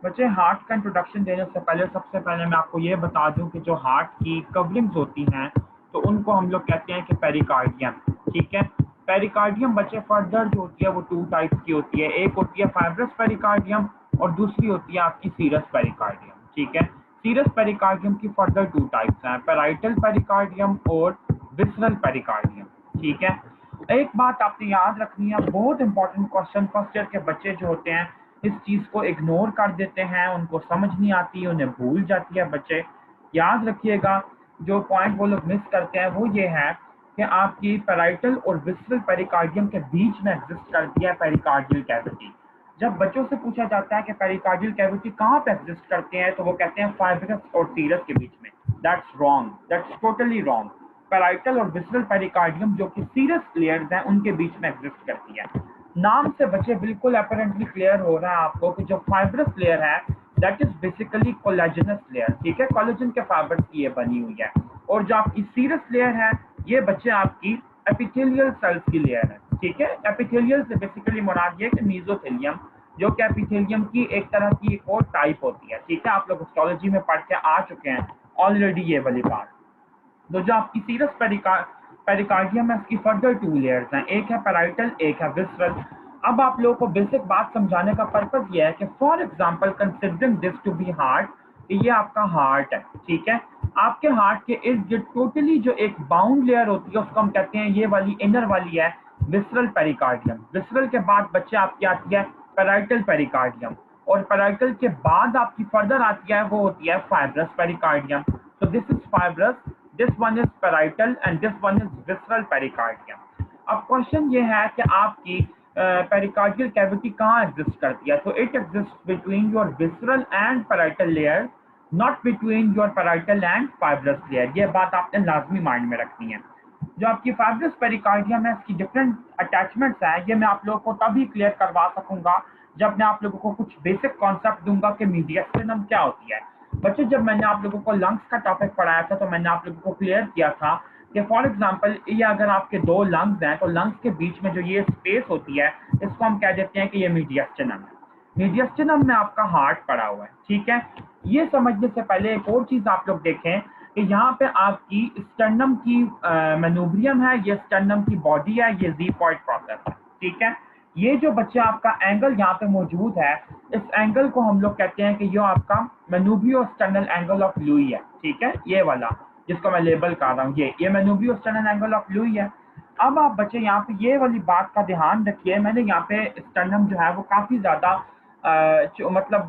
बच्चे हार्ट का इंट्रोडक्शन देने से पहले सबसे पहले मैं आपको ये बता दूं कि जो हार्ट की कवरिंग्स होती हैं तो उनको हम लोग कहते हैं कि पेरिकार्डियम। ठीक है, पेरिकार्डियम बच्चे फर्दर जो होती है वो टू टाइप्स की होती है, एक होती है फाइब्रस पेरिकार्डियम और दूसरी होती है आपकी सीरस पेरिकार्डियम। ठीक है, सीरस पेरिकार्डियम की फर्दर टू टाइप्स हैं, पेराइटल पेरिकार्डियम और विसरल पेरिकार्डियम। ठीक है, एक बात आपने याद रखनी है, बहुत इंपॉर्टेंट क्वेश्चन, फर्स्ट ईयर के बच्चे जो होते हैं इस चीज को इग्नोर कर देते हैं, उनको समझ नहीं आती, उन्हें भूल जाती है। बच्चे याद रखिएगा, जो पॉइंट वो लोग मिस करते हैं वो ये है कि आपकी पेराइटल और विसरल पेरिकार्डियम के बीच में एग्जिस्ट करती है पेरिकार्डियल कैविटी। जब बच्चों से पूछा जाता है कि पेरिकार्डियल कैविटी कहाँ पे एग्जिस्ट करते हैं तो वो कहते हैं फाइब्रस और सीरस के बीच में। That's wrong, that's totally wrong. Parietal और विसरल पेरिकार्डियम जो कि सीरस लेयर्स हैं उनके बीच में एग्जिस्ट करती है। नाम से बच्चे बिल्कुल अपेरेंटली क्लियर हो रहा है आपको कि जो फाइब्रस लेयर है that is basically collagenous layer. ठीक है, कोलेजन के फाइबर की ये बनी हुई है। और जो आपकी सीरस लेयर है ये बच्चे आपकी एपिथेलियल सेल्स की लेयर है। ठीक है, एपिथेलियल से बेसिकली मुराद ये कि मीजोथेलियम जो कि एपिथेलियम की एक तरह की एक और टाइप होती है। ठीक है, आप लोग हिस्टोलॉजी में पढ़ के आ चुके हैं ऑलरेडी ये वाली बात। तो जो आपकी सीरस पेरिकार्डियम है इसकी फर्दर टू लेयर्स हैं, एक है पेराइटल एक है विसरल। अब आप लोगों को बेसिक बात समझाने का पर्पज ये है कि for example considering this to be heart, ये आपका हार्ट है। ठीक है, आपके हार्ट के इर्द गिर्द टोटली जो एक बाउंड लेयर होती है उसको हम कहते हैं, ये वाली इनर वाली है विसरल पेरिकार्डियम। विसरल के बाद बच्चे आपकी आती है पेराइटल पेरिकार्डियम और पेराइटल के बाद आपकी फर्दर आती है वो होती है fibrous pericardium. So this is fibrous, this one is parietal and this one is visceral pericardium. अब क्वेश्चन ये है कि आपकी पेरिकार्डियल कैविटी कहाँ एग्जिस्ट करती है, तो it exist between your visceral and parietal layer, not between your parietal and fibrous layer. ये बात आपने लाजमी माइंड में रखनी है। जो आपकी फाइब्रस पेरिकार्डियम है इसकी डिफरेंट अटैचमेंट्स हैं, ये मैं आप लोगों को तभी क्लियर करवा सकूंगा जब मैं आप लोगों को कुछ बेसिक कॉन्सेप्ट दूंगा कि मीडियस्टिनम क्या होती है। बच्चे जब मैंने आप लोगों को लंग्स का टॉपिक पढ़ाया था तो मैंने आप लोगों को क्लियर किया था कि फॉर एग्जांपल ये अगर आपके दो लंग्स हैं तो लंग्स के बीच में जो ये स्पेस होती है इसको हम कह देते हैं कि ये मीडियस्टिनम है। मीडियस्टिनम में आपका हार्ट पड़ा हुआ है। ठीक है, ये समझने से पहले एक और चीज आप लोग देखें कि यहाँ पे आपकी स्टर्नम की मेनूब्रियम है, ये स्टर्नम की बॉडी है, ये ज़ीफॉइड प्रोसेस है। ठीक है, ये जो बच्चे आपका एंगल यहाँ पे मौजूद है इस एंगल को हम लोग कहते हैं कि ये आपका मेनूब्रियो स्टर्नल एंगल ऑफ लुई है। ठीक है, ये वाला जिसको मैं लेबल कर रहा हूँ ये मेनूब्रियो स्टर्नल एंगल ऑफ लुई है। अब आप बच्चे यहाँ पे ये वाली बात का ध्यान रखिए, मैंने यहाँ पे स्टर्नम जो है वो काफी ज्यादा मतलब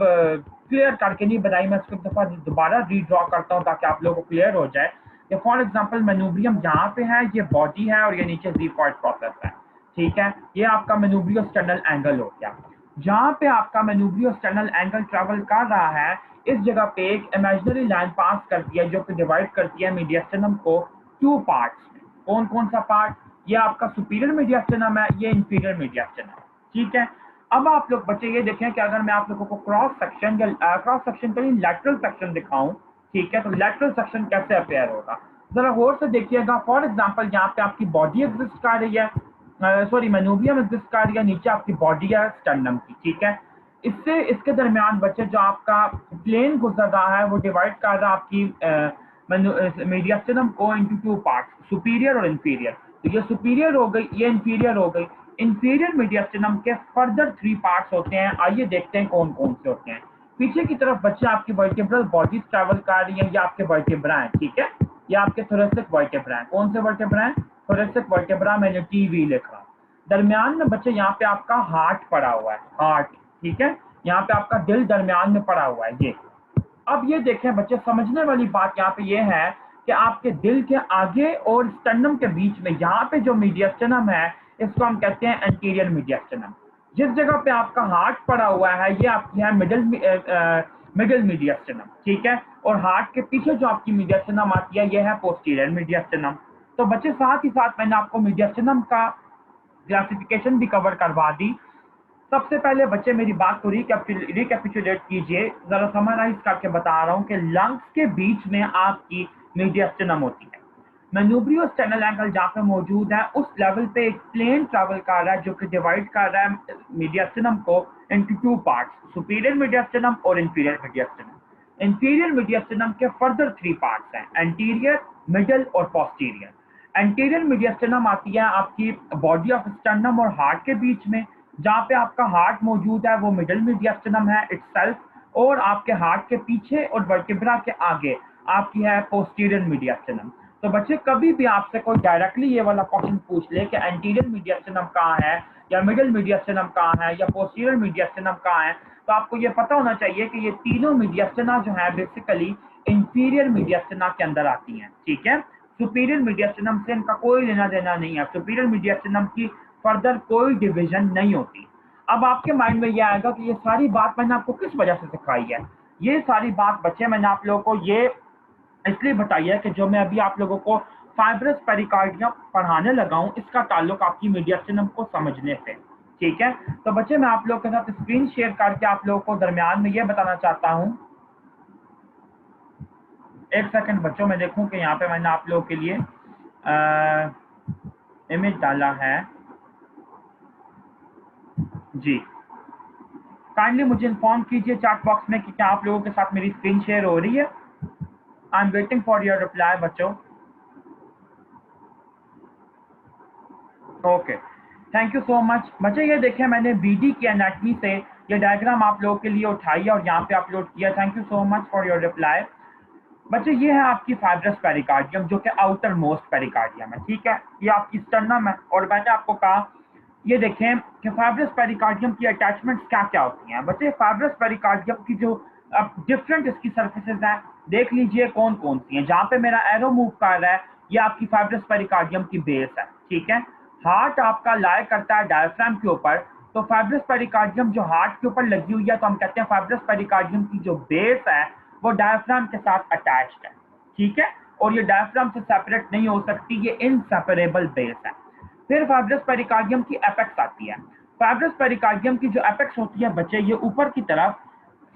क्लियर करके नहीं बनाई, मैं इसको दफा दोबारा रीड्रॉ करता हूँ ताकि आप लोगों को क्लियर हो जाए कि फॉर एग्जांपल मेनूब्रियम यहाँ पे है, ये बॉडी है और ये नीचे ज़ीफॉइड प्रोसेस है। ठीक है, ये आपका मेनूब्रियो स्टर्नल एंगल हो गया। जहाँ पे आपका मेनूब्रियो स्टर्नल एंगल ट्रेवल कर रहा है इस जगह पे एक इमेजिनरी लाइन पास करती है जो कि डिवाइड करती है मीडियस्टिनम को टू पार्ट्स में। कौन कौन सा पार्ट, ये आपका सुपीरियर मीडियस्टिनम है, ये इंफीरियर मीडियस्टिनम। ठीक है, अब आप लोग बच्चे ये देखें कि अगर मैं आप लोगों को क्रॉस सेक्शन या क्रॉस सेक्शन का लैटरल सेक्शन दिखाऊं, ठीक है, तो लैटरल सेक्शन कैसे अपेयर होगा जरा गौर से देखिएगा। फॉर एग्जांपल यहाँ पे आपकी बॉडी एग्जिस्ट कर रही है, सॉरी मेनूब्रियम एग्जिस्ट कर रही है, नीचे आपकी बॉडी है स्टर्नम की। ठीक है, इससे इसके दरमियान बच्चे जो आपका प्लेन गुजर रहा है वो डिवाइड कर रहा है आपकी मीडियस्टिनम को इनटू टू पार्ट्स, सुपीरियर और इंफीरियर। तो ये सुपीरियर हो गई, ये इंफीरियर हो गई। इंफीरियर मीडियस्टिनम के फर्दर थ्री पार्ट्स होते हैं, आइए देखते हैं कौन कौन से होते हैं। पीछे की तरफ बच्चे आपकी वर्टिब्रल बॉडी ट्रैवल कर रही है, ये आपके वर्टिब्रा है। ठीक है, ये आपके थोरेसिक वर्टिब्रा है। कौन से वर्टिब्रा है, थोरेसिक वर्टिब्रा, मैंने टीवी लिखा। दरमियान में बच्चे यहाँ पे आपका हार्ट पड़ा हुआ है, हार्ट। ठीक है, यहाँ पे आपका दिल दरमियान में पड़ा हुआ है ये। अब ये देखें बच्चे, समझने वाली बात यहाँ पे ये है कि आपके दिल के आगे और स्टर्नम के बीच में यहाँ पे जो मीडियस्टिनम है इसको हम कहते हैं एंटीरियर मीडियस्टिनम। जिस जगह पे आपका हार्ट पड़ा हुआ है ये आपकी है मिडिल मीडियस्टिनम। ठीक है, और हार्ट के पीछे जो आपकी मीडियस्टिनम आती है ये है पोस्टीरियर मीडियस्टिनम। तो बच्चे साथ ही साथ मैंने आपको मीडियस्टिनम का क्लासिफिकेशन भी कवर करवा दी। सबसे पहले बच्चे मेरी बात को रिकैपिचुलेट कीजिए, जरा समराइज करके बता रहा हूं कि लंग्स के बीच में आपकी मीडियस्टिनम होती है। मैन्यूब्रियो स्टेनल एंगल जहाँ पे मौजूद है उस लेवल पे एक प्लेन ट्रैवल कर रहा है जो कि डिवाइड कर रहा है मीडियास्टिनम को into two parts, superior mediastinum और इंफीरियर मीडियास्टिनम। इंफीरियर मीडियास्टिनम के फर्दर 3 पार्ट्स हैं, एंटीरियर, मिडल और पोस्टीरियर। एंटीरियर मीडियास्टिनम आती है आपकी बॉडी ऑफ स्टर्नम और हार्ट के बीच में, जहाँ पे आपका हार्ट मौजूद है वो मिडल मीडियास्टिनम है इटसेल्फ, और आपके हार्ट के पीछे और वर्टिब्रा के आगे आपकी है पोस्टीरियर मीडियास्टिनम। तो बच्चे कभी भी आपसे कोई डायरेक्टली ये वाला क्वेश्चन पूछ ले कि एंटीरियर मीडियास्टिनम कहाँ है या मिडिल मीडियास्टिनम कहाँ है या पोस्टीरियर मीडियास्टिनम कहाँ है, तो आपको ये पता होना चाहिए कि ये तीनों मीडियास्टिना जो है बेसिकली इंफीरियर मीडियास्टिना के अंदर आती हैं, ठीक है। सुपीरियर मीडियास्टिनम से इनका कोई लेना देना नहीं है, सुपीरियर मीडियास्टिनम की फर्दर कोई डिवीजन नहीं होती। अब आपके माइंड में ये आएगा कि ये सारी बात मैंने आपको किस वजह से सिखाई है। ये सारी बात बच्चे मैंने आप लोगों को ये इसलिए बताई है कि जो मैं अभी आप लोगों को फाइब्रस पेरिकार्डियम पढ़ाने लगा हूँ इसका ताल्लुक आपकी मीडियास्टिनम को समझने से, ठीक है। तो बच्चे मैं आप लोगों के साथ स्क्रीन शेयर करके आप लोगों को दरमियान में ये बताना चाहता हूँ, एक सेकंड बच्चों, मैं देखूं कि यहाँ पे मैंने आप लोगों के लिए इमेज डाला है जी। काइंडली मुझे इन्फॉर्म कीजिए चैट बॉक्स में कि क्या आप लोगों के साथ मेरी स्क्रीन शेयर हो रही है। I am waiting for your reply बच्चों। Okay, thank you so much. बच्चे ये देखें मैंने बीडी की एनाटमी से ये डायग्राम आप लोगों के लिए उठाई है और यहाँ पे अपलोड किया। Thank you so much for your reply. बच्चे ये है आपकी फाइब्रस पेरिकार्डियम जो कि आउटर मोस्ट पेरिकार्डियम है, ठीक है। ये आपकी स्टर्नम है और मैंने आपको कहा ये देखें कि फाइब्रस पेरिकार्डियम की अटैचमेंट्स क्या क्या होती हैं। बच्चे फाइब्रस पेरिकार्डियम की जो अब डिफरेंट इसकी सर्फेसेस हैं देख लीजिए कौन कौन सी हैं। जहाँ पे मेरा एरो मूव कर रहा है ये आपकी फाइब्रस पेरिकार्डियम की बेस है, ठीक है। हार्ट आपका लाए करता है डायफ्राम के ऊपर, तो फाइब्रस पेरिकार्डियम जो हार्ट के ऊपर लगी हुई है तो हम कहते हैं फाइब्रस पेरिकार्डियम की जो बेस है वो डायफ्राम के साथ अटैच्ड है, ठीक है। और ये डायफ्राम से सेपरेट नहीं हो सकती, ये इनसेपरेबल बेस है। फिर फाइब्रस पेरिकार्डियम की एपेक्स आती है। फाइब्रस पेरिकार्डियम की जो एपेक्स होती है बच्चे ये ऊपर की तरफ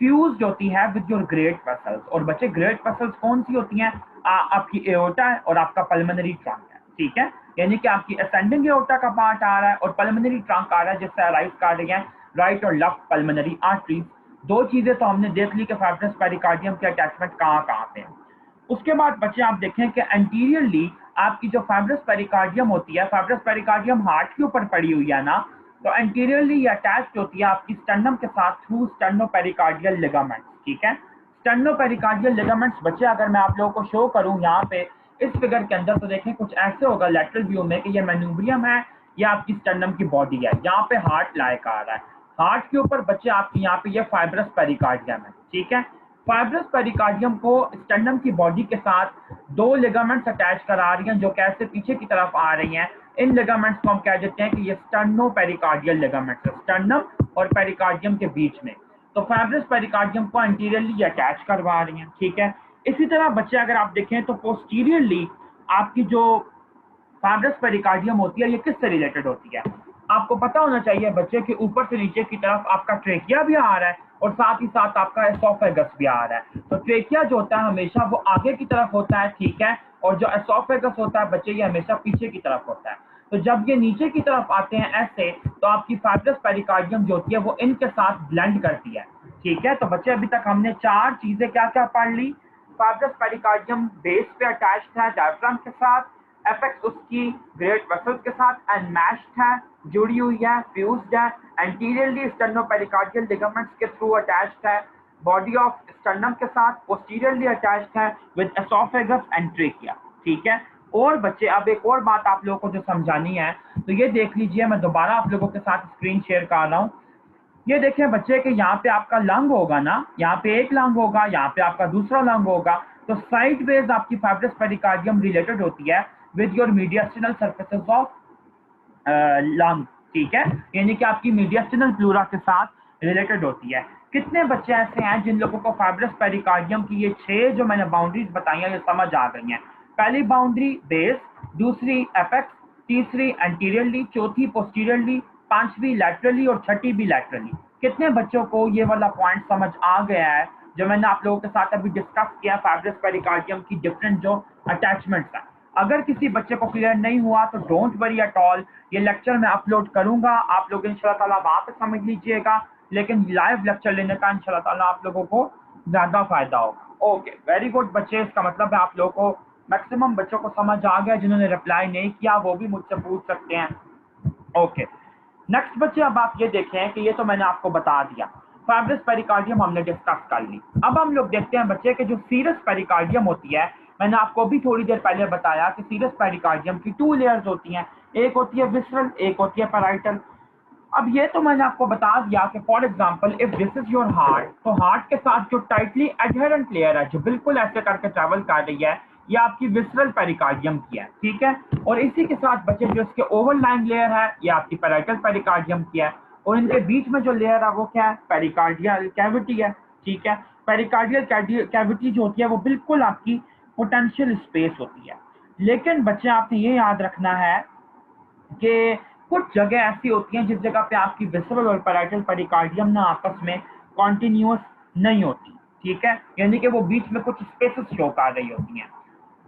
फ्यूज्ड होती है विद योर ग्रेट वेसल्स। और बच्चे ग्रेट वेसल्स कौन सी होती हैं? आपकी एओर्टा है और आपका पल्मोनरी ट्रंक है, ठीक है। यानी कि आपकी असेंडिंग एओर्टा का पार्ट आ रहा है और पल्मोनरी ट्रंक आ रहा है जिससे अराइज कर रही है राइट और लेफ्ट पल्मोनरी आर्टरीज। दो चीजें तो हमने देख ली कि फाइब्रस पेरिकार्डियम के अटैचमेंट कहाँ कहाँ पे है। उसके बाद बच्चे आप देखें कि एंटीरियरली आपकी जो फाइब्रस पेरिकार्डियम होती है, फाइब्रस पेरिकार्डियम हार्ट के ऊपर पड़ी हुई है ना, तो एंटीरियरली ये अटैच्ड होती है आपकी स्टर्नम के साथ थ्रू स्टर्नोपेरिकार्डियल लिगामेंट्स, ठीक है। स्टर्नोपेरिकार्डियल लिगामेंट्स बच्चे अगर मैं आप लोगों को शो करूं यहाँ पे इस फिगर के अंदर तो देखें कुछ ऐसे होगा लेटरल व्यू में कि ये मैन्यूब्रियम है, ये आपकी स्टर्नम की बॉडी है, यहाँ पे हार्ट लाइक आ रहा है। हार्ट के ऊपर बच्चे आपकी यहाँ पे ये फाइब्रस पेरिकार्डियम है, ठीक है। फाइब्रस पेरिकार्डियम को स्टर्नम की बॉडी के साथ दो लिगामेंट्स अटैच करा रही हैं जो कैसे पीछे की तरफ आ रही हैं। इन लिगामेंट्स को हम कह देते हैं कि ये स्टर्नोपेरिकार्डियल लिगामेंट्स है, स्टर्नम और पेरिकार्डियम के बीच में। तो फाइब्रस पेरिकार्डियम को एंटीरियरली अटैच करवा रही हैं, ठीक है। इसी तरह बच्चे अगर आप देखें तो पोस्टीरियरली आपकी जो फाइब्रस पेरिकार्डियम होती है ये किससे रिलेटेड होती है? आपको पता होना चाहिए बच्चे के ऊपर से नीचे की तरफ आपका ट्रेकिया भी आ रहा है और साथ ही साथ आपका एसोफेगस भी आ रहा है। तो ट्रेकिया जो होता है हमेशा वो आगे की तरफ होता है, ठीक है, और जो एसोफेगस होता है बच्चे ये हमेशा पीछे की तरफ होता है। तो जब ये नीचे की तरफ आते हैं ऐसे तो आपकी फाइब्रस पेरिकार्डियम जो होती है वो इनके साथ ब्लेंड करती है, ठीक है। तो बच्चे अभी तक हमने चार चीजें क्या क्या पढ़ ली। फाइब्रस पेरिकार्डियम बेस पे अटैच्ड है डायफ्राम के साथ, एपेक्स उसकी ग्रेट वेसल्स के साथ एनमैश्ड है, जुड़ी हुई है, फ्यूज्ड है, एंटीरियरली स्टर्नोपेरिकार्डियल लिगामेंट्स के थ्रू अटैच्ड है बॉडी ऑफ स्टर्नम के साथ, पोस्टीरियरली अटैच्ड है विद एसोफेगस एंड ट्रेकिया, ठीक है। और बच्चे अब एक और बात आप लोगों को जो समझानी है तो ये देख लीजिए, मैं दोबारा आप लोगों के साथ स्क्रीन शेयर कर रहा हूँ। ये देखें बच्चे कि यहाँ पे आपका लंग होगा ना, यहाँ पे एक लंग होगा, यहाँ पे आपका दूसरा लंग होगा, तो साइड वेज आपकी फाइब्रस पेरिकार्डियम रिलेटेड होती है with your mediastinal surfaces of lung, ठीक है। यानी कि आपकी मीडियास्टिनल प्लूरा के साथ रिलेटेड होती है। कितने बच्चे ऐसे हैं जिन लोगों को फाइब्रस पेरिकार्डियम की ये 6 जो मैंने बाउंड्रीज बताई हैं ये समझ आ गई हैं? पहली बाउंड्री बेस, दूसरी एपेक्स, तीसरी एंटीरियरली, चौथी पोस्टीरियरली, पांचवी लैटरली और छठी भी लैटरली। कितने बच्चों को ये वाला पॉइंट समझ आ गया है जो मैंने आप लोगों के साथ अभी डिस्कस किया फाइब्रस पेरिकार्डियम की डिफरेंट जो अटैचमेंट्स हैं? अगर किसी बच्चे को क्लियर नहीं हुआ तो डोंट वरी एट ऑल, ये लेक्चर मैं अपलोड करूंगा, आप लोग इंशाल्लाह ताला वहाँ पे समझ लीजिएगा, लेकिन लाइव लेक्चर लेने का इंशाल्लाह ताला आप लोगों को ज़्यादा फायदा होगा। ओके, वेरी गुड बच्चे, इसका मतलब है आप लोगों को मैक्सिमम बच्चों को समझ आ गया, जिन्होंने रिप्लाई नहीं किया वो भी मुझसे पूछ सकते हैं। ओके, नेक्स्ट बच्चे, अब आप ये देखें कि ये तो मैंने आपको बता दिया, फाइब्रस पेरिकार्डियम हमने डिस्कस कर ली। अब हम लोग देखते हैं बच्चे कि जो सीरस पेरिकार्डियम होती है, मैंने आपको अभी थोड़ी देर पहले बताया कि सीरस पेरिकार्डियम की 2 लेयर्स होती हैं, एक होती है विसरल, एक होती है पैराइटल। अब ये तो मैंने आपको बता दिया कि for example if this is your heart, तो हार्ट के साथ जो टाइटली एडहेरेंट लेयर है, जो बिल्कुल ऐसे करके ट्रैवल कर रही है, ये आपकी विसरल पेरिकार्डियम की है, ठीक है। और इसी के साथ बच्चे जो इसके ओवरलाइंग लेयर है, ये आपकी पैराइटल पेरिकार्डियम की है, और इनके बीच में जो लेयर है वो क्या है, पेरिकार्डियल कैविटी है, ठीक है। पेरिकार्डियल कैविटी जो होती है वो बिल्कुल आपकी पोटेंशियल स्पेस होती है। लेकिन बच्चे आपने ये याद रखना है कि कुछ जगह ऐसी होती हैं जिस जगह पे आपकी विसरल और पैराइटल पेरिकार्डियम ना आपस में कॉन्टिन्यूअस नहीं होती, ठीक है, यानी कि वो बीच में कुछ स्पेसेस शो कर रही होती हैं।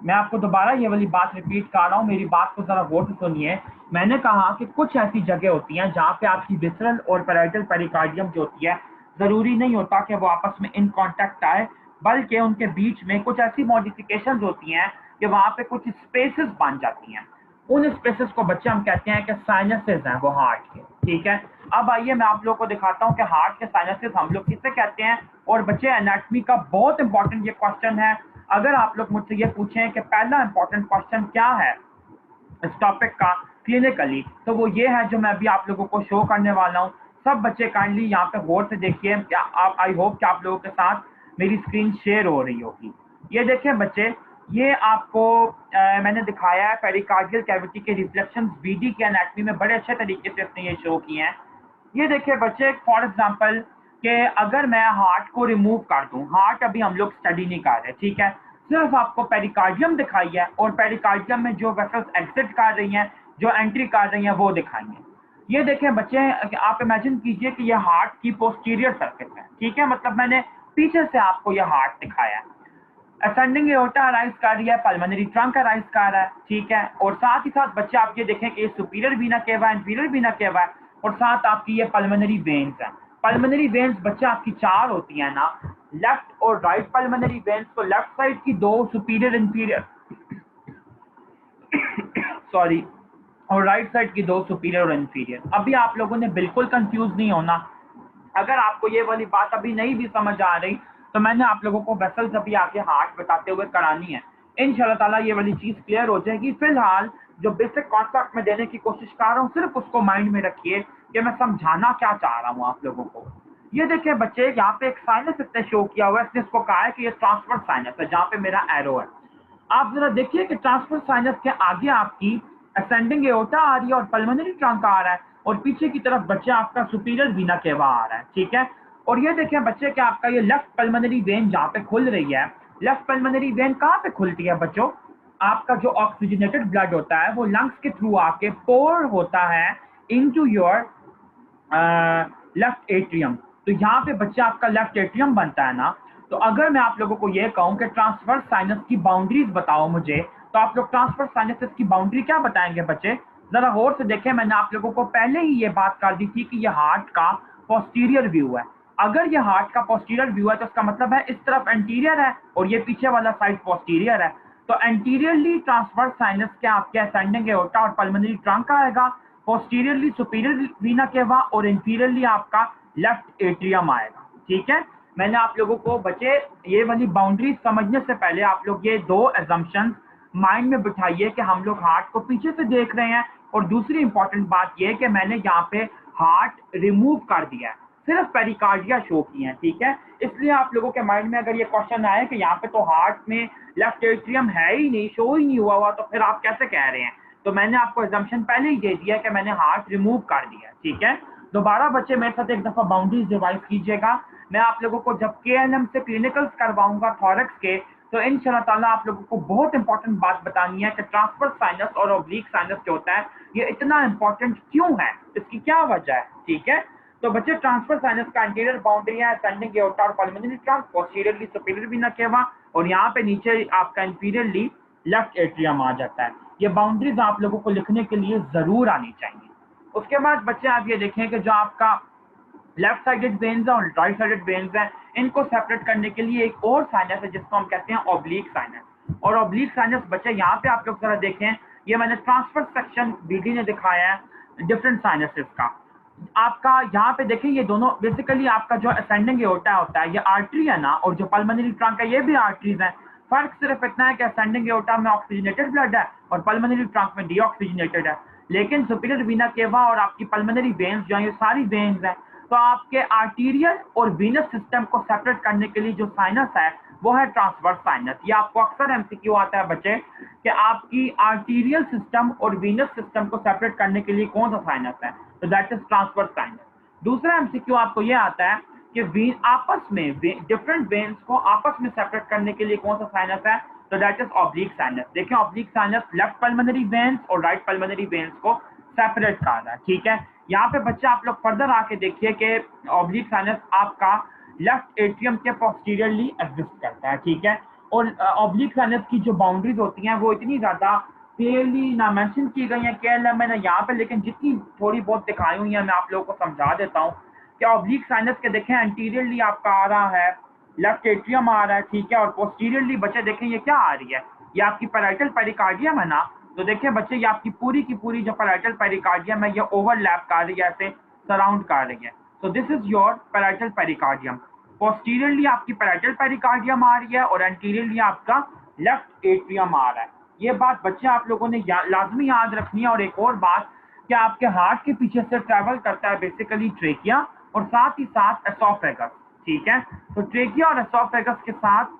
मैं आपको दोबारा ये वाली बात रिपीट कर रहा हूँ, मेरी बात को जरा गौर से सुनिए। मैंने कहा कि कुछ ऐसी जगह होती हैं जहाँ पे आपकी विसरल और पैराइटल पेरिकार्डियम जो होती है, जरूरी नहीं होता कि वो आपस में इन कांटेक्ट आए, बल्कि उनके बीच में कुछ ऐसी मॉडिफिकेशंस होती हैं कि वहाँ पे कुछ स्पेसेस बन जाती हैं। उन स्पेसेस को बच्चे हम कहते हैं कि साइनसेस हैं वो हार्ट के, ठीक है। अब आइए मैं आप लोगों को दिखाता हूँ कि हार्ट के साइनसेस हम लोग किसे कहते हैं। और बच्चे एनाटॉमी का बहुत इंपॉर्टेंट ये क्वेश्चन है, अगर आप लोग मुझसे ये पूछें कि पहला इंपॉर्टेंट क्वेश्चन क्या है इस टॉपिक का क्लिनिकली, तो वो ये है जो मैं अभी आप लोगों को शो करने वाला हूँ। सब बच्चे काइंडली यहाँ पे गौर से देखिए, आप आई होप कि आप लोगों के साथ मेरी स्क्रीन शेयर हो रही होगी। ये देखिए बच्चे, ये आपको मैंने दिखाया है पेरिकार्डियल कैविटी के रिफ्लेक्शंस बीडी के एनाटॉमी में बड़े अच्छे तरीके से इसने ये शो किए हैं। ये देखिए बच्चे, फॉर एग्जांपल कि अगर मैं हार्ट को रिमूव कर दूं, हार्ट अभी हम लोग स्टडी नहीं कर रहे, ठीक है, सिर्फ आपको पेरिकार्डियम दिखाई है और पेरिकार्डियम में जो वेसल्स एग्जिट कर रही हैं, जो एंट्री कर रही हैं, वो दिखाई है। ये देखें बच्चे, आप इमेजिन कीजिए कि ये हार्ट की पोस्टीरियर सर्किट है, ठीक है, मतलब मैंने पीछे से आपको ये हार्ट दिखाया है। असेंडिंग एओर्टा अराइज कर रही है, पल्मोनरी ट्रंक अराइज कर रहा है, ठीक है। और साथ ही साथ बच्चे आप ये देखें कि सुपीरियर वीना केवा है, इंफीरियर वीना केवा है, और साथ आपकी ये पल्मोनरी वेन्स है। पल्मोनरी वेन्स बच्चे आपकी 4 होती हैं ना, लेफ्ट और राइट पल्मोनरी वेन्स, तो लेफ्ट साइड की 2 सुपीरियर इंफीरियर सॉरी, और राइट साइड की 2 सुपीरियर और इंफीरियर। अभी आप लोगों ने बिल्कुल कंफ्यूज नहीं होना, अगर आपको ये वाली बात अभी नहीं भी समझ आ रही तो मैंने आप लोगों को वेसल्स अभी आगे हार्ट बताते हुए करानी है, इंशाल्लाह ताला ये वाली चीज क्लियर हो जाएगी। फिलहाल जो बेसिक कॉन्सेप्ट में देने की कोशिश कर रहा हूँ, सिर्फ उसको माइंड में रखिए कि मैं समझाना क्या चाह रहा हूँ आप लोगों को। ये देखिए बच्चे, यहाँ पे एक साइनस इसने शो किया हुआ है, इसने इसको कहा है कि ये ट्रांसफर साइनस है, जहाँ पे मेरा एरो है। आप जरा देखिए कि ट्रांसफर साइनस के आगे आपकी असेंडिंग एओर्टा आ रही है और पल्मोनरी ट्रंक आ रहा है, और पीछे की तरफ बच्चे आपका सुपीरियर वीना केवा आ रहा है, ठीक है। और ये देखें बच्चे कि आपका ये लेफ्ट पल्मोनरी वेन जहाँ पे खुल रही है, लेफ्ट पल्मोनरी वेन कहाँ पे खुलती है बच्चों, आपका जो ऑक्सीजनेटेड ब्लड होता है वो लंग्स के थ्रू आके पोर होता है इनटू योर लेफ्ट एट्रियम। तो यहाँ पे बच्चे आपका लेफ्ट एट्रियम बनता है ना, तो अगर मैं आप लोगों को ये कहूँ कि ट्रांसवर्स साइनस की बाउंड्रीज बताओ मुझे, तो आप लोग ट्रांसवर्स साइनस की बाउंड्री क्या बताएंगे बच्चे, जरा गौर से देखें। मैंने आप लोगों को पहले ही ये बात कर दी थी कि ये हार्ट का पोस्टीरियर व्यू है। अगर ये हार्ट का पोस्टीरियर व्यू है तो इसका मतलब है इस तरफ एंटीरियर है और ये पीछे वाला साइड पोस्टीरियर है। तो एंटीरियरली ट्रांसवर्स साइनस के आपके असेंडिंग एओर्टा और पल्मोनरी ट्रंक आएगा, पोस्टीरियरली सुपीरियर वीना केवा और इंफीरियरली आपका लेफ्ट एट्रियम आएगा, ठीक है। मैंने आप लोगों को बच्चे ये वाली बाउंड्री समझने से पहले आप लोग ये 2 assumptions माइंड में बिठाइए कि हम लोग हार्ट को पीछे से देख रहे हैं, और दूसरी इंपॉर्टेंट बात ये कि मैंने यहाँ पे हार्ट रिमूव कर दिया है, सिर्फ पेरिकार्डिया शो की है, ठीक है। इसलिए आप लोगों के माइंड में अगर ये क्वेश्चन आए कि यहाँ पे तो हार्ट में लेफ्ट एट्रियम है ही नहीं, शो ही नहीं हुआ तो फिर आप कैसे कह रहे हैं, तो मैंने आपको एग्जम्पशन पहले ही दे दिया कि मैंने हार्ट रिमूव कर दिया, ठीक है। दोबारा बच्चे मेरे साथ एक दफा बाउंड्रीज रिवाइज कीजिएगा। मैं आप लोगों को जब KNM से क्लिनिकल्स करवाऊंगा थॉरक्स के, तो इंशाल्लाह ताला आप लोगों को बहुत इंपॉर्टेंट बात बतानी है कि ट्रांसफर साइनस और ऑब्लिक साइनस जो होता है ये इतना इंपॉर्टेंट क्यों है, इसकी क्या वजह है, ठीक है। तो बच्चे ट्रांसफर साइनस का एंटीरियर बाउंड्री है असेंडिंग एओर्टा और pulmonary trunk, posteriorly superior Veena केवा, और यहाँ पे नीचे आपका इंफीरियरली लेफ्ट एट्रियम आ जाता है। ये बाउंड्रीज आप लोगों को लिखने के लिए जरूर आनी चाहिए। उसके बाद बच्चे आप ये देखें कि जो आपका लेफ्ट साइडेड वेन्स है और राइट साइडेड वेन्स है, इनको सेपरेट करने के लिए एक और साइनस है जिसको हम कहते हैं ऑब्लिक साइनस। और ऑब्लिक साइनस बच्चे यहाँ पे आप लोग जरा देखें, ये मैंने ट्रांसफर सेक्शन बीडी ने दिखाया है डिफरेंट साइनसेस का। आपका यहाँ पे देखें ये दोनों बेसिकली आपका जो असेंडिंग एओर्टा होता है ये आर्टरी है ना, और जो पल्मोनरी ट्रंक है ये भी आर्टरीज है। फर्क सिर्फ इतना है कि असेंडिंग एओर्टा में ऑक्सीजनेटेड ब्लड है और पल्मोनरी ट्रंक में डीऑक्सीजनेटेड है। लेकिन सुपीरियर वीना केवा और आपकी पल्मोनरी वेन्स जो है ये सारी वेन्स हैं। तो आपके आर्टीरियल और वीनस सिस्टम को सेपरेट करने के लिए जो साइनस है वो है ट्रांसवर्स साइनस। ये आपको अक्सर एमसीक्यू आता है बच्चे कि आपकी आर्टीरियल सिस्टम और वीनस सिस्टम को सेपरेट करने के लिए कौन सा साइनस है, तो दैट इज ट्रांसवर्स साइनस। दूसरा एमसीक्यू आपको ये आता है कि वेन आपस में डिफरेंट वेन्स को आपस में सेपरेट करने के लिए कौन सा साइनस है, तो दैट इज ऑब्लिक साइनस। देखिए oblique sinus left pulmonary veins और राइट पल्मोनरी वेन्स को सेपरेट कर रहा है, ठीक है। यहाँ पे बच्चे आप लोग फर्दर आके देखिए कि ऑब्लिक साइनस आपका लेफ्ट एट्रियम के पोस्टीरियरली एग्जिस्ट करता है, ठीक है। और ऑब्लिक साइनस की जो बाउंड्रीज होती हैं वो इतनी ज्यादा क्लियरली ना मेंशन की गई है केएलएम मैंने यहाँ पे, लेकिन जितनी थोड़ी बहुत दिखाई हुई है मैं आप लोगों को समझा देता हूँ कि ऑब्लिक साइनस के देखें एंटीरियरली आपका आ रहा है लेफ्ट एट्रियम आ रहा है, ठीक है। और पोस्टीरियरली बच्चे देखें ये क्या आ रही है, ये आपकी पैराइटल पेरिकार्डियम है ना। तो देखिए बच्चे ये आपकी पूरी की पूरी जो पैराइटल पेरिकार्डियम है ये ओवरलैप कर रही है, ऐसे सराउंड कर रही है। तो this is your parietal pericardium. Posteriorly आपकी पैराइटल पेरिकार्डियम आ रही है और एंटीरियरली आपका लेफ्ट एट्रियम आ रहा है। ये बात बच्चे आप लोगों ने लाजमी याद रखनी है। और एक और बात कि आपके हार्ट के पीछे से ट्रैवल करता है बेसिकली ट्रेकिया और साथ ही साथ एसोफेगस, ठीक है। तो ट्रेकिया और एसोफेगस के साथ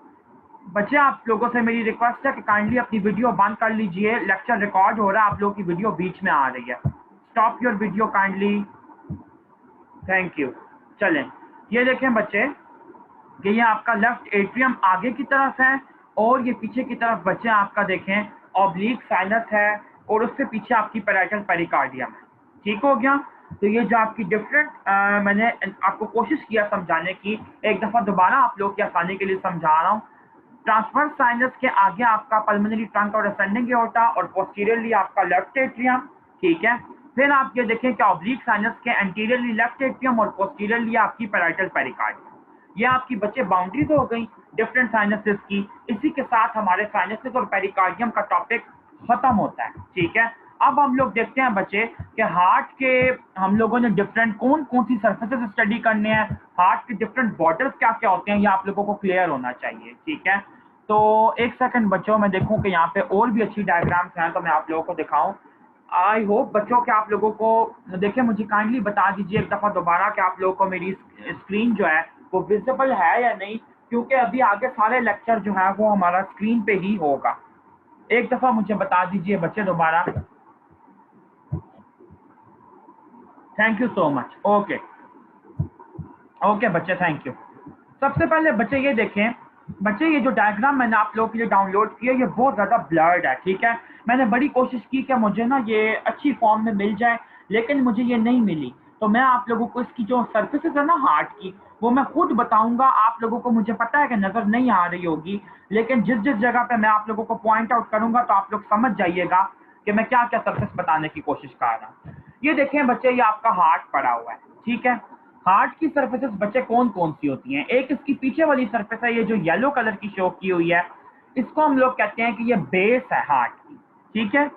बच्चे आप लोगों से मेरी रिक्वेस्ट है कि काइंडली अपनी वीडियो बंद कर लीजिए, लेक्चर रिकॉर्ड हो रहा है, आप लोगों की वीडियो बीच में आ रही है। Stop your video kindly, thank you. चलें ये देखें बच्चे कि ये आपका लेफ्ट एट्रियम आगे की तरफ है और ये पीछे की तरफ बच्चे आपका देखें ऑब्लिक साइनस है और उससे पीछे आपकी पैराइटल पेरिकार्डियम है, ठीक हो गया। तो ये जो आपकी डिफरेंट मैंने आपको कोशिश किया समझाने की, एक दफा दोबारा आप लोग की आसानी के लिए समझा रहा हूँ। ट्रांसवर्स साइनस के आगे आपका पल्मोनरी ट्रंक और असेंडिंग एओर्टा और पोस्टीरियरली आपका लेफ्ट एट्रियम, ठीक है। फिर आप ये देखें कि ऑब्लिक साइनस के एंटीरियरली लेफ्ट एट्रियम और पोस्टीरियरली आपकी पैराइटल पेरिकार्डियम। ये आपकी बच्चे बाउंड्रीज हो गई डिफरेंट साइनसेस की। इसी के साथ हमारे साइनसेस और पेरिकार्डियम का टॉपिक खत्म होता है, ठीक है। अब हम लोग देखते हैं बच्चे कि हार्ट के हम लोगों ने डिफरेंट कौन कौन सी सर्फेसेस स्टडी करने हैं, हार्ट के डिफरेंट बॉर्डर्स क्या क्या होते हैं, ये आप लोगों को क्लियर होना चाहिए, ठीक है। तो एक सेकंड बच्चों मैं देखूं कि यहाँ पे और भी अच्छी डायग्राम्स हैं तो मैं आप लोगों को दिखाऊं। आई होप बच्चों के आप लोगों को देखिए, मुझे काइंडली बता दीजिए एक दफ़ा दोबारा कि आप लोगों को मेरी स्क्रीन जो है वो विजिबल है या नहीं, क्योंकि अभी आगे सारे लेक्चर जो है वो हमारा स्क्रीन पे ही होगा। एक दफ़ा मुझे बता दीजिए बच्चे दोबारा। Thank you so much. Okay okay बच्चे, थैंक यू। सबसे पहले बच्चे ये देखें, बच्चे ये जो डायग्राम मैंने आप लोगों के लिए डाउनलोड किया ये बहुत ज़्यादा ब्लर्ड है, ठीक है। मैंने बड़ी कोशिश की कि मुझे ना ये अच्छी फॉर्म में मिल जाए, लेकिन मुझे ये नहीं मिली। तो मैं आप लोगों को इसकी जो सर्फेसेस है ना हार्ट की, वो मैं खुद बताऊंगा। आप लोगों को मुझे पता है कि नज़र नहीं आ रही होगी, लेकिन जिस जिस जगह पे मैं आप लोगों को पॉइंट आउट करूंगा तो आप लोग समझ जाइएगा कि मैं क्या क्या सर्फेस बताने की कोशिश कर रहा हूँ। ये देखें बच्चे, ये आपका हार्ट पड़ा हुआ है, ठीक है। हार्ट की सर्फेसेस बच्चे कौन कौन सी होती हैं? एक इसकी पीछे वाली सर्फेस है, ये जो येलो कलर की शो की हुई है, इसको हम लोग कहते हैं कि ये बेस है हार्ट की, ठीक है।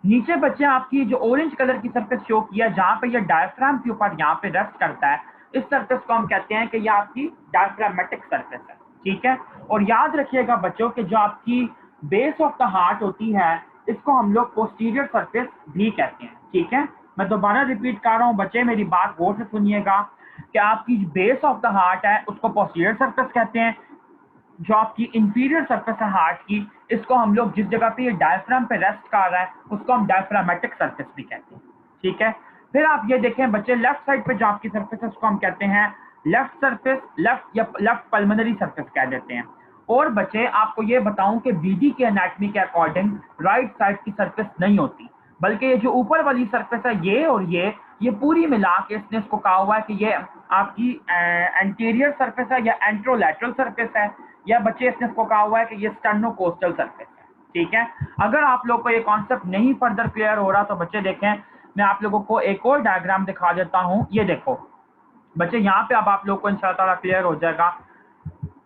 नीचे बच्चे आपकी जो ऑरेंज कलर की सर्फेस शो किया जहां पे ये डायफ्राम के ऊपर यहाँ पे रेस्ट करता है, इस सर्फेस को हम कहते हैं कि ये आपकी डायफ्रामेटिक सर्फेस है, ठीक है। और याद रखिएगा बच्चों कि जो आपकी बेस ऑफ द हार्ट होती है इसको हम लोग पोस्टीरियर सर्फेस भी कहते हैं, ठीक है। मैं दोबारा रिपीट कर रहा हूँ बच्चे, मेरी बात गौर से सुनिएगा कि आपकी बेस ऑफ द हार्ट है उसको पोस्टीरियर सर्फेस कहते हैं। जो आपकी इंफीरियर सर्फेस है हार्ट की, इसको हम लोग जिस जगह पे ये डायफ्राम पे रेस्ट कर रहा है उसको हम डायफ्रामेटिक सर्फेस भी कहते हैं, ठीक है। फिर आप ये देखें बच्चे, लेफ्ट साइड पे जो आपकी सर्फेस है उसको हम कहते हैं लेफ्ट सर्फेस, लेफ्ट या लेफ्ट पल्मोनरी सर्फेस कह देते हैं। और बच्चे आपको ये बताऊं कि बीडी के एनाटॉमी के अकॉर्डिंग राइट साइड की सर्फेस नहीं होती, बल्कि ये जो ऊपर वाली सर्फेस है ये और ये पूरी मिला के इसने इसको कहा हुआ है कि ये आपकी एंटीरियर सर्फेस है या एंट्रोलैटरल सर्फेस है, या बच्चे इसने इसको कहा हुआ है कि ये स्टर्नोकोस्टल सर्फेस है, ठीक है। अगर आप लोग को ये कॉन्सेप्ट नहीं फर्दर क्लियर हो रहा तो बच्चे देखें, मैं आप लोगों को एक और डायग्राम दिखा देता हूँ। ये देखो बच्चे, यहाँ पे अब आप लोग को इंशाअल्लाह क्लियर हो जाएगा।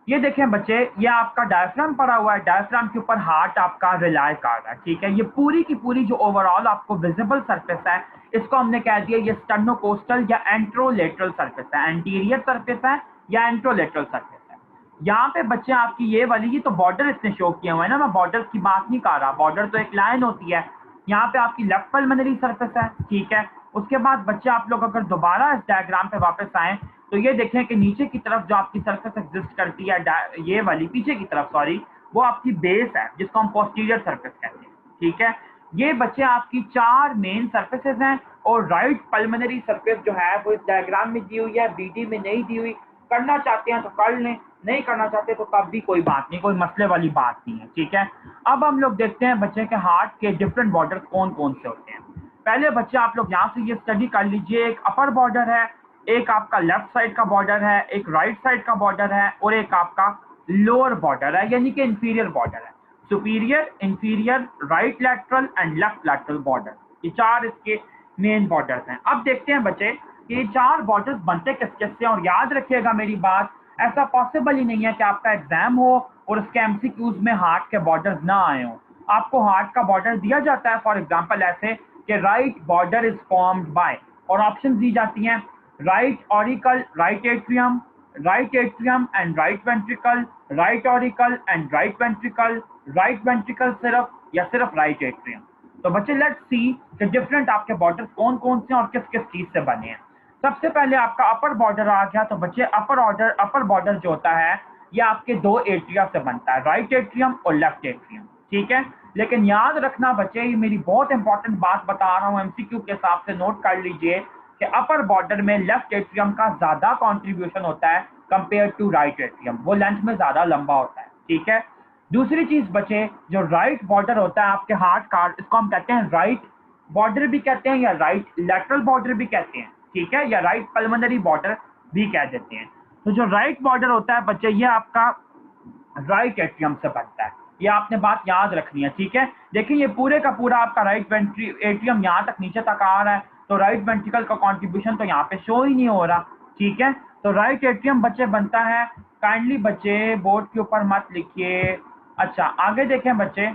ये देखें बच्चे, ये आपका डायफ्राम पड़ा हुआ है, डायफ्राम के ऊपर हार्ट आपका रिलाई कर रहा है, ठीक है। ये पूरी की पूरी जो ओवरऑल आपको विजिबल सरफेस है, इसको हमने कह दिया ये स्टर्नोकोस्टल या एंट्रोलेटरल सरफेस है। एंटीरियर सरफेस है या एंट्रोलेटरल सरफेस है। यहाँ पे बच्चे आपकी ये वाली, ये तो बॉर्डर इसने शो किए हुए हैं ना, मैं बॉर्डर की बात नहीं कर रहा, बॉर्डर तो एक लाइन होती है। यहाँ पे आपकी लेफ्ट पल्मोनरी सरफेस है, ठीक है। उसके बाद बच्चे आप लोग अगर दोबारा इस डायग्राम पे वापस आए तो ये देखें कि नीचे की तरफ जो आपकी सरफेस एग्जिस्ट करती है, ये वाली पीछे की तरफ, सॉरी, वो आपकी बेस है जिसको हम पोस्टीरियर सरफेस कहते हैं, ठीक है। ये बच्चे आपकी 4 मेन सरफेसेस हैं और राइट पल्मोनरी सरफेस जो है वो इस डायग्राम में दी हुई है, बीडी में नहीं दी हुई। करना चाहते हैं तो कर लें, नहीं करना चाहते तो तब भी कोई बात नहीं, कोई मसले वाली बात नहीं है, ठीक है। अब हम लोग देखते हैं बच्चे के हार्ट के डिफरेंट बॉर्डर कौन कौन से होते हैं। पहले बच्चे आप लोग यहाँ से ये स्टडी कर लीजिए, एक अपर बॉर्डर है, एक आपका लेफ्ट साइड का बॉर्डर है, एक राइट साइड का बॉर्डर है और एक आपका लोअर बॉर्डर है, यानी कि इंफीरियर बॉर्डर है। Superior, inferior, right lateral and left lateral border, ये 4 इसके मेन बॉर्डर्स हैं। अब देखते हैं बच्चे कि ये 4 बॉर्डर्स बनते किस किस से, और याद रखिएगा मेरी बात, ऐसा पॉसिबल ही नहीं है कि आपका एग्जाम हो और उसके एमसीक्यूज में हार्ट के बॉर्डर्स ना आए हों। आपको हार्ट का बॉर्डर दिया जाता है, फॉर एग्जाम्पल ऐसे कि right border is formed by, और ऑप्शन दी जाती हैं right auricle, right atrium and right ventricle, right auricle and right ventricle, right ventricle सिर्फ या सिर्फ राइट एट्रियम। तो बच्चे लेट्स सी कि डिफरेंट आपके बॉर्डर कौन कौन से और किस किस चीज से बने हैं। सबसे पहले आपका अपर बॉर्डर आ गया। तो बच्चे अपर बॉर्डर जो होता है ये आपके 2 एट्रिया से बनता है, राइट एट्रियम और लेफ्ट एट्रियम, ठीक है। लेकिन याद रखना बच्चे, ये मेरी बहुत इंपॉर्टेंट बात बता रहा हूँ, एमसीक्यू के हिसाब से नोट कर लीजिए कि अपर बॉर्डर में लेफ्ट एट्रियम का ज्यादा कंट्रीब्यूशन होता है कंपेयर टू राइट एट्रियम, वो लेंथ में ज्यादा लंबा होता है, ठीक है। दूसरी चीज बच्चे, जो राइट बॉर्डर होता है आपके हार्ट का, इसको हम कहते हैं राइट बॉर्डर भी कहते हैं या राइट लैटरल बॉर्डर भी कहते हैं, ठीक है, या राइट पल्मोनरी बॉर्डर भी कह देते हैं। तो जो राइट बॉर्डर होता है बच्चे, ये आपका राइट एट्रियम से बनता है, ये आपने बात याद रखनी है, ठीक है। देखिए ये पूरे का पूरा आपका राइट एट्रियम यहाँ तक नीचे तक आ रहा है, तो राइट वेंट्रिकल का कंट्रीब्यूशन तो यहाँ पे शो ही नहीं हो रहा, ठीक है। तो राइट एट्रियम बच्चे बनता है, काइंडली बच्चे बोर्ड के ऊपर मत लिखिए। अच्छा आगे देखें बच्चे,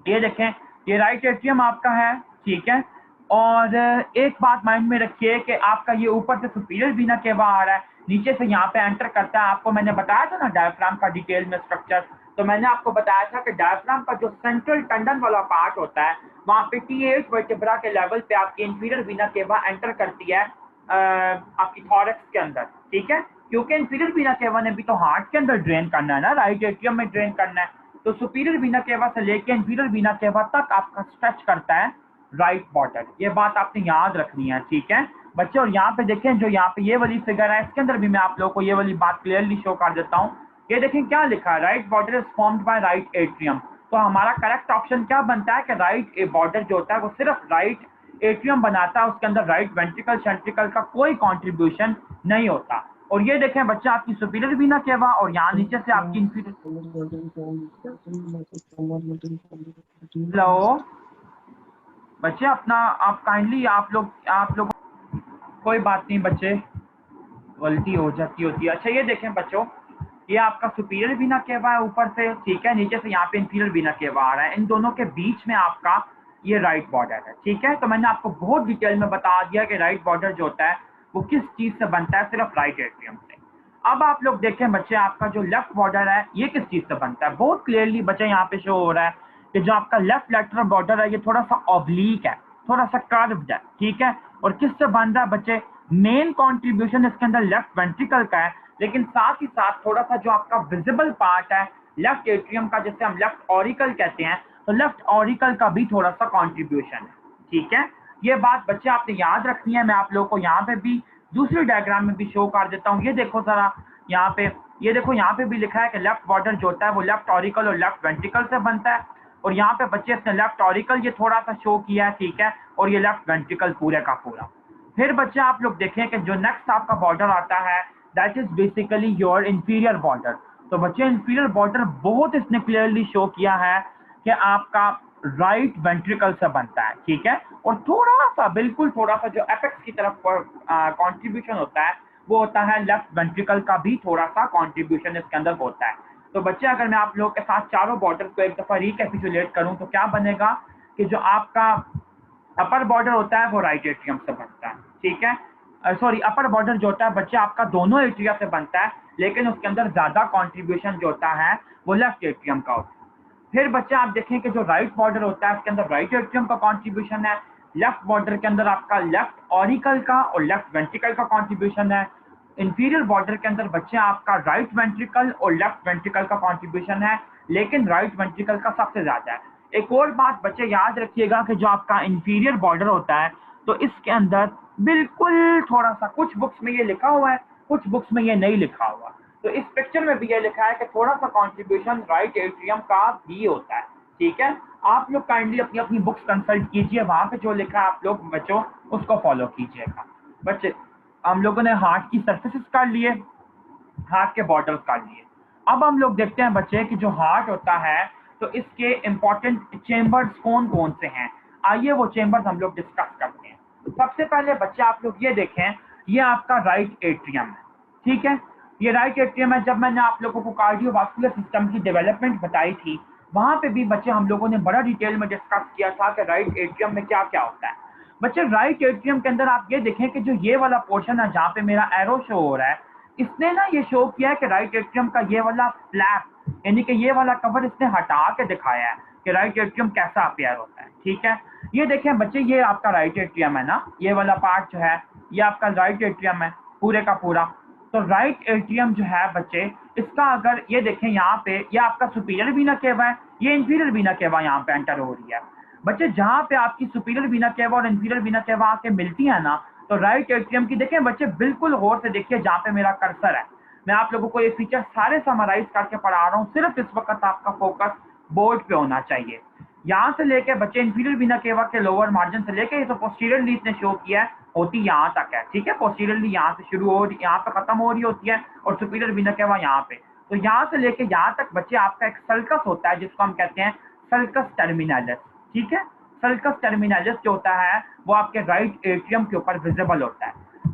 ये देखें ये राइट एट्रियम आपका है, ठीक है। और एक बात माइंड में रखिए कि आपका ये ऊपर से सुपीरियर वीना केवा आ रहा है, नीचे से यहाँ पे एंटर करता है। आपको मैंने बताया था ना डायफ्राम का डिटेल में स्ट्रक्चर, तो मैंने आपको बताया था कि डायफ्राम का जो सेंट्रल टंडन वाला पार्ट होता है, वहाँ पे T8 वर्टेब्रा के लेवल पे आपकी इंफीरियर वीना केवा एंटर करती है आपकी थॉरक्स के अंदर, ठीक है। क्योंकि इंफीरियर वीना केवा ने भी तो हार्ट के अंदर ड्रेन करना है ना, राइट एट्रियम में ड्रेन करना है, तो सुपीरियर वीना केवा से लेके इंफीरियर वीना केवा तक आपका स्ट्रेच करता है राइट बॉर्डर। ये बात आपने याद रखनी है, ठीक है बच्चे। और यहाँ पे देखें, जो यहाँ पे ये वाली फिगर है, इसके अंदर भी मैं आप लोगों को ये वाली बात क्लियरली शो कर देता हूँ। ये देखें क्या लिखा है, right border is formed bye right atrium. तो हमारा करेक्ट ऑप्शन क्या बनता है कि राइट बॉर्डर जो होता है वो सिर्फ राइट एट्रियम बनाता है, उसके अंदर राइट वेंट्रिकल सेंट्रिकल का कोई कॉन्ट्रीब्यूशन नहीं होता। और ये देखें बच्चा आपकी सुपीरियर वीना केवा और यहाँ नीचे से आपकी हेलो बच्चे, अपना आप काइंडली आप लोग कोई बात नहीं बच्चे, गलती हो जाती होती है। अच्छा ये देखें बच्चों, ये आपका सुपीरियर वीना केवा है ऊपर से, ठीक है, नीचे से यहाँ पे इंफीरियर वीना केवा आ रहा है, इन दोनों के बीच में आपका ये राइट बॉर्डर है, ठीक है। तो मैंने आपको बहुत डिटेल में बता दिया कि राइट बॉर्डर जो होता है वो किस चीज से बनता है, सिर्फ राइट एट्रियम से। अब आप लोग देखें बच्चे, आपका जो लेफ्ट बॉर्डर है ये किस चीज से बनता है, बहुत क्लियरली बच्चे यहाँ पे शो हो रहा है कि जो आपका लेफ्ट लैटरल बॉर्डर है ये थोड़ा सा ऑब्लीक है, थोड़ा सा कर्व्ड है, ठीक है। और किससे बन रहा है बच्चे, मेन कंट्रीब्यूशन इसके अंदर लेफ्ट वेंट्रिकल का है, लेकिन साथ ही साथ थोड़ा सा जो आपका विजिबल पार्ट है लेफ्ट एट्रियम का, जिसे हम लेफ्ट ऑरिकल कहते हैं, तो लेफ्ट ऑरिकल का भी थोड़ा सा कंट्रीब्यूशन है, ठीक है। ये बात बच्चे आपने याद रखनी है। मैं आप लोगों को यहाँ पे भी दूसरी डायग्राम में भी शो कर देता हूँ। ये देखो जरा यहाँ पे, ये देखो यहाँ पे भी लिखा है कि लेफ्ट बॉर्डर जो होता है वो लेफ्ट ऑरिकल और लेफ्ट वेंट्रिकल से बनता है। और यहाँ पे बच्चे इसने लेफ्ट ऑरिकल ये थोड़ा सा शो किया है, ठीक है, और ये लेफ्ट वेंट्रिकल पूरे का पूरा। फिर बच्चे आप लोग देखें कि जो नेक्स्ट आपका बॉर्डर आता है that is basically your inferior border. तो बच्चे इंफीरियर बॉर्डर बहुत इसने क्लियरली शो किया है कि आपका राइट वेंट्रिकल से बनता है, ठीक है। और थोड़ा सा, बिल्कुल थोड़ा सा जो एपेक्स की तरफ कंट्रीब्यूशन होता है वो होता है लेफ्ट वेंट्रिकल का भी थोड़ा सा कंट्रीब्यूशन इसके अंदर होता है। तो बच्चे अगर मैं आप लोगों के साथ चारों बॉर्डर को एक दफा रिकैपिचुलेट करूं तो क्या बनेगा कि जो आपका अपर बॉर्डर होता है वो राइट एट्रियम से बनता है, ठीक है। सॉरी, अपर बॉर्डर जो होता है बच्चे आपका दोनों एट्रिया से बनता है, लेकिन उसके अंदर ज्यादा कंट्रीब्यूशन जो होता है वो लेफ्ट एट्रियम का होता है। फिर बच्चे आप देखें कि जो राइट बॉर्डर होता है उसके अंदर राइट एट्रियम का कंट्रीब्यूशन है, लेफ्ट बॉर्डर के अंदर आपका लेफ्ट ऑरिकल का और लेफ्ट वेंट्रिकल का कंट्रीब्यूशन है। इंफीरियर बॉर्डर के अंदर बच्चे आपका राइट वेंट्रिकल और लेफ्ट वेंट्रिकल का कंट्रीब्यूशन है, लेकिन राइट वेंट्रिकल का सबसे ज्यादा है। एक और बात बच्चे याद रखिएगा कि जो आपका इंफीरियर बॉर्डर होता है तो इसके अंदर बिल्कुल थोड़ा सा, कुछ बुक्स में ये लिखा हुआ है, कुछ बुक्स में ये नहीं लिखा हुआ। तो इस पिक्चर में भी ये लिखा है कि थोड़ा सा कंट्रीब्यूशन राइट एट्रियम का भी होता है, ठीक है। आप लोग काइंडली अपनी अपनी बुक्स कंसल्ट कीजिए, वहां पे जो लिखा है आप लोग बच्चों उसको फॉलो कीजिएगा। बच्चे, हम लोगों ने हार्ट की सर्फेसिस कर लिए, हार्ट के बॉर्डर्स कर लिए। अब हम लोग देखते हैं बच्चे कि जो हार्ट होता है तो इसके इंपॉर्टेंट चेंबर्स कौन कौन से हैं। आइए वो चेंबर्स हम लोग डिस्कस करते हैं। सबसे पहले बच्चे आप लोग ये देखें, ये आपका राइट एट्रियम है, ठीक है। ये राइट एट्रियम है। जब मैंने आप लोगों को कार्डियोवास्कुलर सिस्टम की डेवलपमेंट बताई थी वहां पे भी बच्चे हम लोगों ने बड़ा डिटेल में डिस्कस किया था कि राइट एट्रियम में क्या क्या होता है। बच्चे राइट एट्रियम के अंदर आप ये देखें कि जो ये वाला पोर्शन है जहाँ पे मेरा एरो शो हो रहा है, इसने ना ये शो किया है कि राइट एट्रियम का ये वाला फ्लैप यानी कि ये वाला कवर इसने हटा के दिखाया है कि राइट एट्रियम कैसा अपेयर होता है, ठीक है। ये देखें बच्चे, ये आपका राइट एट्रियम है ना, ये वाला पार्ट जो है ये आपका राइट एट्रियम है पूरे का पूरा। तो राइट एट्रियम जो है बच्चे, इसका अगर ये देखें यहाँ पे, ये आपका सुपीरियर वीना केवा है, ये इंफीरियर वीना केवा यहाँ पे एंटर हो रही है। बच्चे जहाँ पे आपकी सुपीरियर वीना केवा और इंफीरियर वीना केवा आके मिलती है ना, तो राइट एट्रियम की देखें बच्चे, बिल्कुल गौर से देखिए जहाँ पे मेरा कर्सर है। मैं आप लोगों को ये फीचर सारे समराइज करके पढ़ा रहा हूँ, सिर्फ इस वक्त आपका फोकस बोर्ड पे होना चाहिए। यहाँ से लेके बच्चे इंफीरियर वीना केवा के लोअर मार्जिन से लेके ये तो पोस्टीरियरली इसने शो किया है, होती यहाँ तक है, ठीक है। पोस्टीरियरली यहाँ से शुरू हो रही, यहाँ पे खत्म हो रही होती है, और सुपीरियर वीना केवा यहाँ पे। तो यहाँ से लेके यहाँ तक बच्चे आपका एक सल्कस होता है जिसको हम कहते हैं सल्कस टर्मिनलिस, ठीक है। सल्कस टर्मिनलिस जो होता है वो आपके राइट एट्रियम के ऊपर विजिबल होता है।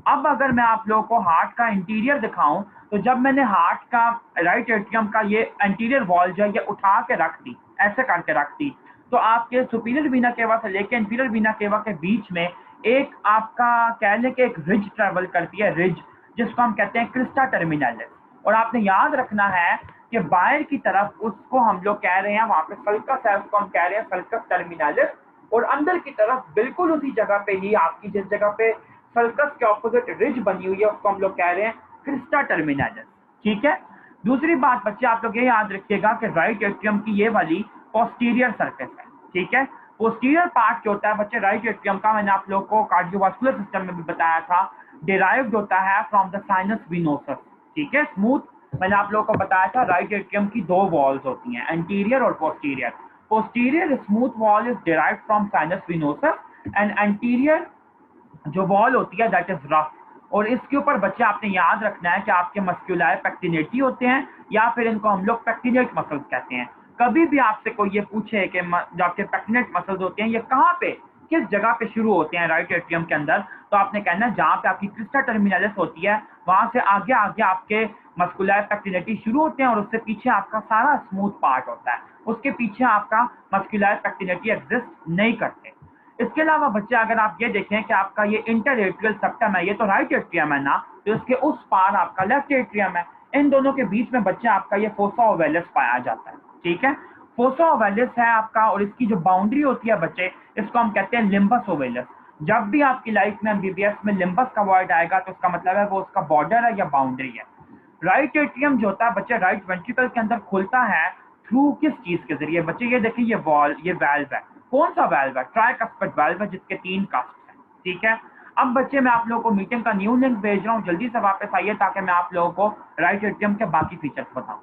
अब अगर मैं आप लोगों को हार्ट का इंटीरियर दिखाऊं, तो जब मैंने हार्ट का राइट एट्रियम का ये एंटीरियर वॉल जो है ये उठा के रख दी, ऐसे करके रख दी, तो आपके सुपीरियर वीना केवा से लेके इंफीरियर वीना केवा के बीच में एक आपका कह लें कि एक रिज ट्रेवल करती है, रिज, जिसको हम कहते हैं क्रिस्टा टर्मिनलिस। और आपने याद रखना है कि बाहर की तरफ उसको हम लोग कह रहे हैं, वहां पे सल्कस है, उसको हम कह रहे हैं सल्कस टर्मिनलिस। और अंदर की तरफ बिल्कुल उसी जगह पे ही आपकी जिस जगह पे सल्कस के ऑपोजिट रिज बनी हुई है उसको हम लोग कह रहे हैं क्रिस्टा टर्मिनलिस, ठीक है। दूसरी बात बच्चे आप लोग ये याद रखिएगा कि राइट एट्रियम की ये वाली पोस्टीरियर सरफेस है, ठीक है। पोस्टीरियर पार्ट जो होता है बच्चे राइट एट्रियम का, मैंने आप लोग को कार्डियोवास्कुलर सिस्टम में भी बताया था, डिराइव्ड होता है फ्रॉम द साइनस विनोसस, ठीक है। स्मूथ मैंने आप लोगों को बताया था राइट एट्रियम की दो वॉल्स होती हैं, एंटीरियर और posterior. Posterior smooth wall is derived from sinus venosus and anterior जो वॉल होती है दैट इज रफ। और इसके ऊपर बच्चे आपने याद रखना है कि आपके मस्कुलार पेक्टिनेटी होते हैं, या फिर इनको हम लोग पेक्टिनेट मसल्स कहते हैं। कभी भी आपसे कोई ये पूछे कि जो आपके पेक्टिनेट मसल्स होते हैं ये कहाँ पे, किस जगह पे शुरू होते हैं राइट एट्रियम के अंदर, तो आपने कहना है जहाँ पे आपकी क्रिस्टा टर्मिनलिस होती है वहां से आगे आगे आपके मस्कुलार पेक्टिनेटी शुरू होते हैं, और उससे पीछे आपका सारा स्मूथ पार्ट होता है, उसके पीछे आपका मस्कुलार पेक्टिनेटी एग्जिस्ट नहीं करते। इसके अलावा बच्चे अगर आप ये देखें कि आपका ये इंटर एट्रियल सेप्टम है, ये तो राइट एट्रियम है ना, तो इसके उस पार आपका लेफ्ट एट्रियम है। इन दोनों के बीच में बच्चे आपका ये फोसा ओवेलिस पाया जाता है, ठीक है। फोसा ओवेलिस है आपका, और इसकी जो बाउंड्री होती है बच्चे, इसको हम कहते हैं लिम्बस ओवेलिस। जब भी आपकी लाइफ में एमबीबीएस में लिम्बस का वर्ड आएगा तो उसका मतलब है वो उसका बॉर्डर है या बाउंड्री है। राइट एट्रियम जो होता है बच्चे राइट वेंट्रिकल के अंदर खुलता है थ्रू किस चीज के जरिए, बच्चे ये देखिए ये वॉल, ये वाल्व है, कौन सा वाल्व है, ट्राइकस्पिड वाल्व है जिसके 3 कस्प हैं, ठीक है। अब बच्चे मैं आप लोगों को मीटिंग का न्यू लिंक भेज रहा हूँ, जल्दी से वापस आइए ताकि मैं आप लोगों को राइट एट्रियम के बाकी फीचर्स बताऊं।